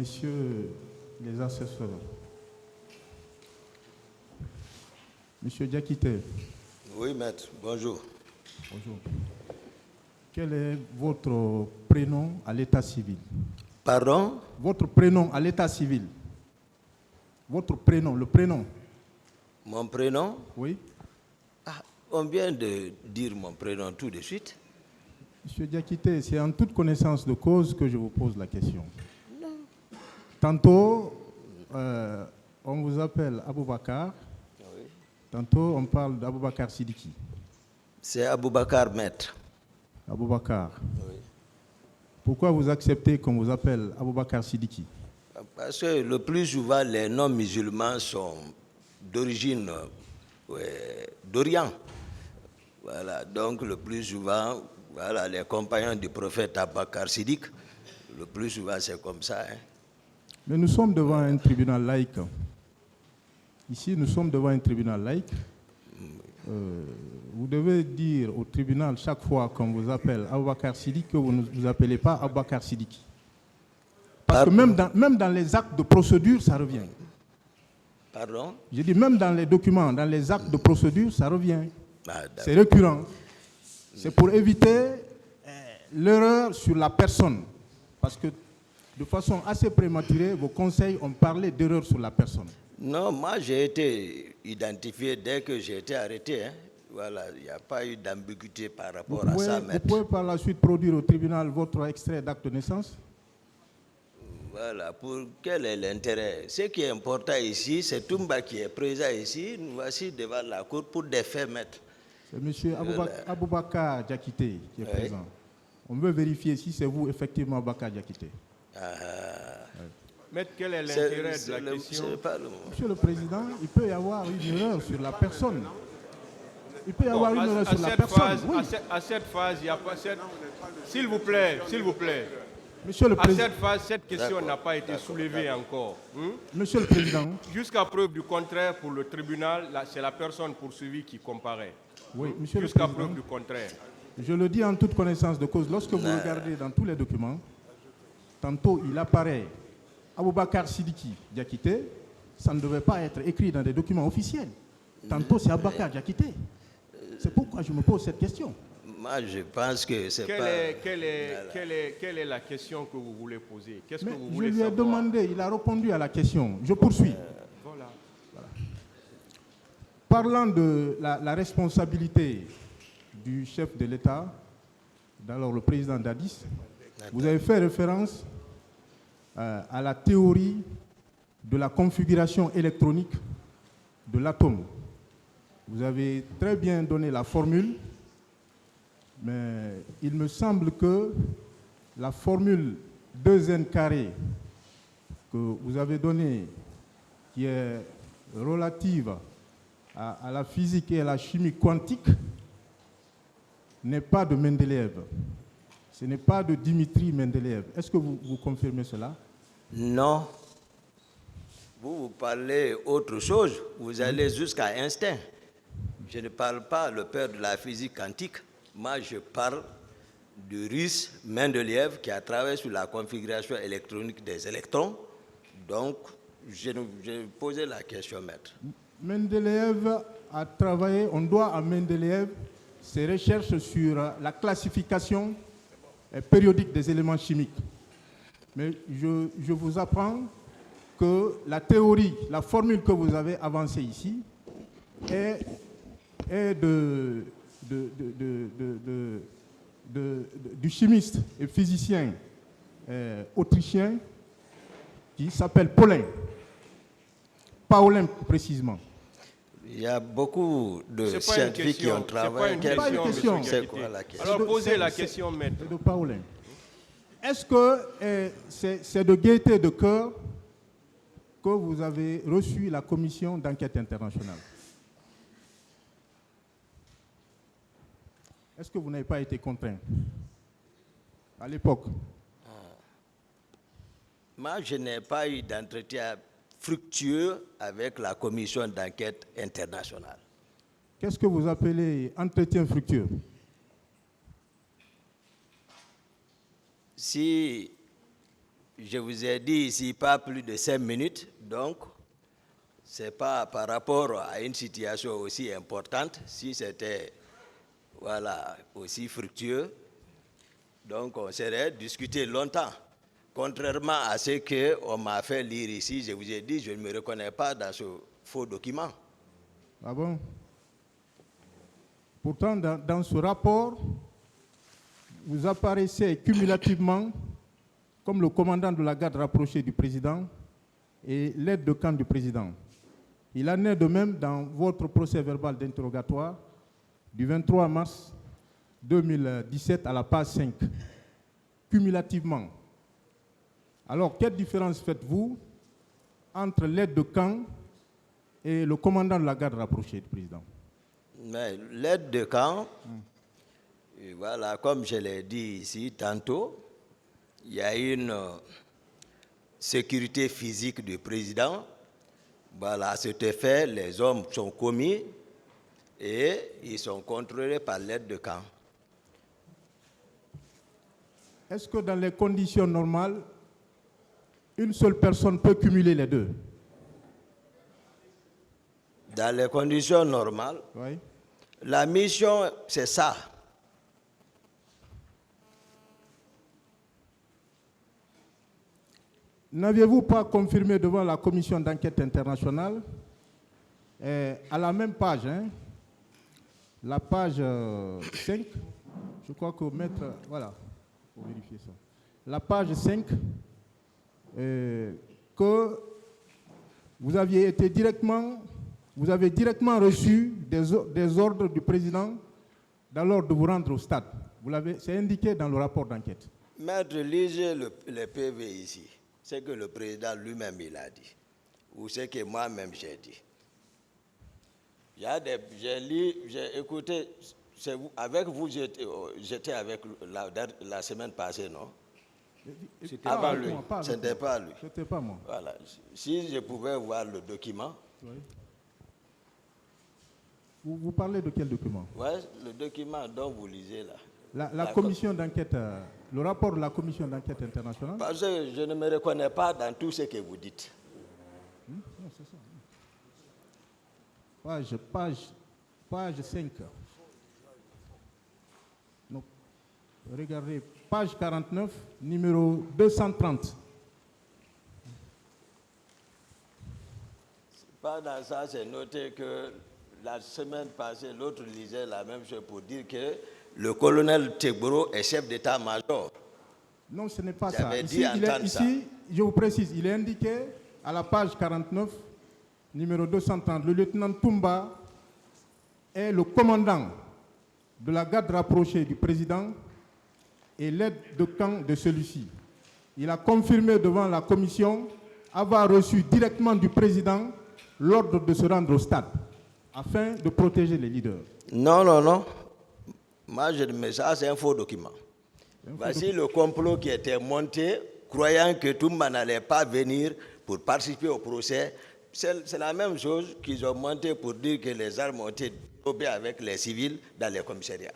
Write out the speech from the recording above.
messieurs les assesseurs, monsieur Diakité. Oui, maître, bonjour. Bonjour. Quel est votre prénom à l'état civil? Pardon? Votre prénom à l'état civil. Votre prénom, le prénom. Mon prénom? Oui. Ah, on vient de dire mon prénom tout de suite. Monsieur Diakité, c'est en toute connaissance de cause que je vous pose la question. Non. Tantôt, on vous appelle Aboubakar. Oui. Tantôt, on parle d'Aboubakar Sidiki. C'est Aboubakar, maître. Aboubakar. Oui. Pourquoi vous acceptez qu'on vous appelle Aboubakar Sidiki? Parce que le plus souvent, les noms musulmans sont d'origine d'Orient. Voilà, donc le plus souvent, voilà, les compagnons du prophète Aboubakar Siddiq, le plus souvent c'est comme ça. Hein. Mais nous sommes devant un tribunal laïque. Ici, nous sommes devant un tribunal laïque. Vous devez dire au tribunal chaque fois qu'on vous appelle Aboubakar Sidiki que vous ne vous appelez pas Aboubakar Sidiki. Parce que même dans les actes de procédure, ça revient. Pardon? Je dis même dans les documents, dans les actes de procédure, ça revient. Ah, c'est récurrent. C'est pour éviter l'erreur sur la personne. Parce que de façon assez prématurée, vos conseils ont parlé d'erreur sur la personne. Non, moi j'ai été identifié dès que j'ai été arrêté. Hein. Voilà, il n'y a pas eu d'ambiguïté par rapport à ça, maître. Vous pouvez par la suite produire au tribunal votre extrait d'acte de naissance? Voilà, pour quel est l'intérêt? Ce qui est important ici, c'est Toumba qui est présent ici. Nous voici devant la cour pour des faits, maître. C'est M. Aboubakar Diakité qui est présent. On veut vérifier si c'est vous, effectivement, Aboubakar Diakité. Maître, quel est l'intérêt de la question? Monsieur le Président, il peut y avoir une erreur sur la personne. Il peut y avoir une erreur sur la personne. À cette phase, il n'y a pas cette... S'il vous plaît, s'il vous plaît. Monsieur le Président. À cette phase, cette question n'a pas été soulevée encore. Monsieur le Président. Jusqu'à preuve du contraire, pour le tribunal, c'est la personne poursuivie qui comparaît. Oui, monsieur le Président. Jusqu'à preuve du contraire. Je le dis en toute connaissance de cause. Lorsque vous regardez dans tous les documents, tantôt il apparaît Aboubakar Sidiki Diakité, ça ne devait pas être écrit dans des documents officiels. Tantôt c'est Aboubakar Diakité. C'est pourquoi je me pose cette question. Moi, je pense que c'est pas... Quelle est la question que vous voulez poser? Qu'est-ce que vous je voulez lui ai savoir? demandé, il a répondu à la question. Je poursuis. Voilà. Parlant de la responsabilité du chef de l'État, d'alors le président Dadis, vous avez fait référence à la théorie de la configuration électronique de l'atome. Vous avez très bien donné la formule, mais il me semble que la formule 2n carré que vous avez donnée, qui est relative à la physique et à la chimie quantique, n'est pas de Mendeleev. Ce n'est pas de Dimitri Mendeleev. Est-ce que vous confirmez cela? Non. Vous parlez autre chose. Vous allez jusqu'à Einstein. Je ne parle pas le père de la physique quantique. Moi, je parle du russe Mendeleev qui a travaillé sur la configuration électronique des électrons. Donc, j'ai posé la question, maître. Mendeleev a travaillé, on doit à Mendeleev ses recherches sur la classification périodique des éléments chimiques. Mais je vous apprends que la théorie, la formule que vous avez avancée ici est du chimiste et physicien autrichien qui s'appelle Paulin précisément. Il y a beaucoup de scientifiques qui ont travaillé. C'est pas une question. C'est quoi la question? Alors posez la question, maître. De Paulin. Est-ce que c'est de gaieté de cœur que vous avez reçu la commission d'enquête internationale? Est-ce que vous n'avez pas été contraint à l'époque? Moi, je n'ai pas eu d'entretien fructueux avec la commission d'enquête internationale. Qu'est-ce que vous appelez entretien fructueux? Si Je vous ai dit ici pas plus de 5 minutes, donc ce n'est pas par rapport à une situation aussi importante, si c'était voilà, aussi fructueux, donc on serait discuté longtemps. Contrairement à ce qu'on m'a fait lire ici, je vous ai dit, je ne me reconnais pas dans ce faux document. Ah bon? Pourtant, dans ce rapport, vous apparaissez cumulativement comme le commandant de la garde rapprochée du président et l'aide de camp du président. Il en est de même dans votre procès verbal d'interrogatoire du 23 mars 2017 à la page 5, cumulativement. Alors, quelle différence faites-vous entre l'aide de camp et le commandant de la garde rapprochée du président? Mais l'aide de camp, et voilà, comme je l'ai dit ici tantôt, il y a une sécurité physique du président. Voilà, à cet effet, les hommes sont commis et ils sont contrôlés par l'aide de camp. Est-ce que dans les conditions normales, une seule personne peut cumuler les deux? Dans les conditions normales, Oui. la mission, c'est ça. N'aviez-vous pas confirmé devant la commission d'enquête internationale, à la même page, hein, la page 5, je crois que maître, voilà, il faut vérifier ça. La page 5, que vous avez directement reçu des ordres du président dans l'ordre de vous rendre au stade. C'est indiqué dans le rapport d'enquête. Maître, lisez le PV ici. C'est que le président lui-même il a dit, ou c'est que moi-même j'ai dit. J'ai écouté, avec vous, j'étais avec la semaine passée, non? C'était pas lui. Ce n'était pas lui. C'était pas moi. Voilà. Si je pouvais voir le document. Oui. Vous parlez de quel document? Oui, le document dont vous lisez là. La commission d'enquête, le rapport de la commission d'enquête internationale. Parce que je ne me reconnais pas dans tout ce que vous dites. Non, c'est ça. Page 5. Donc, regardez, page 49, numéro 230. Pas dans ça, c'est noté que la semaine passée, l'autre lisait la même chose pour dire que le colonel Tegboro est chef d'état-major. Non, ce n'est pas ça. J'avais dit entendre ça. Ici, je vous précise, il est indiqué à la page 49, numéro 230, le lieutenant Toumba est le commandant de la garde rapprochée du président et l'aide de camp de celui-ci. Il a confirmé devant la commission avoir reçu directement du président l'ordre de se rendre au stade afin de protéger les leaders. Non, non, non. Moi, ça, c'est un faux document. Voici le complot qui était monté, croyant que Toumba n'allait pas venir pour participer au procès. C'est la même chose qu'ils ont monté pour dire que les armes ont été dérobées avec les civils dans les commissariats.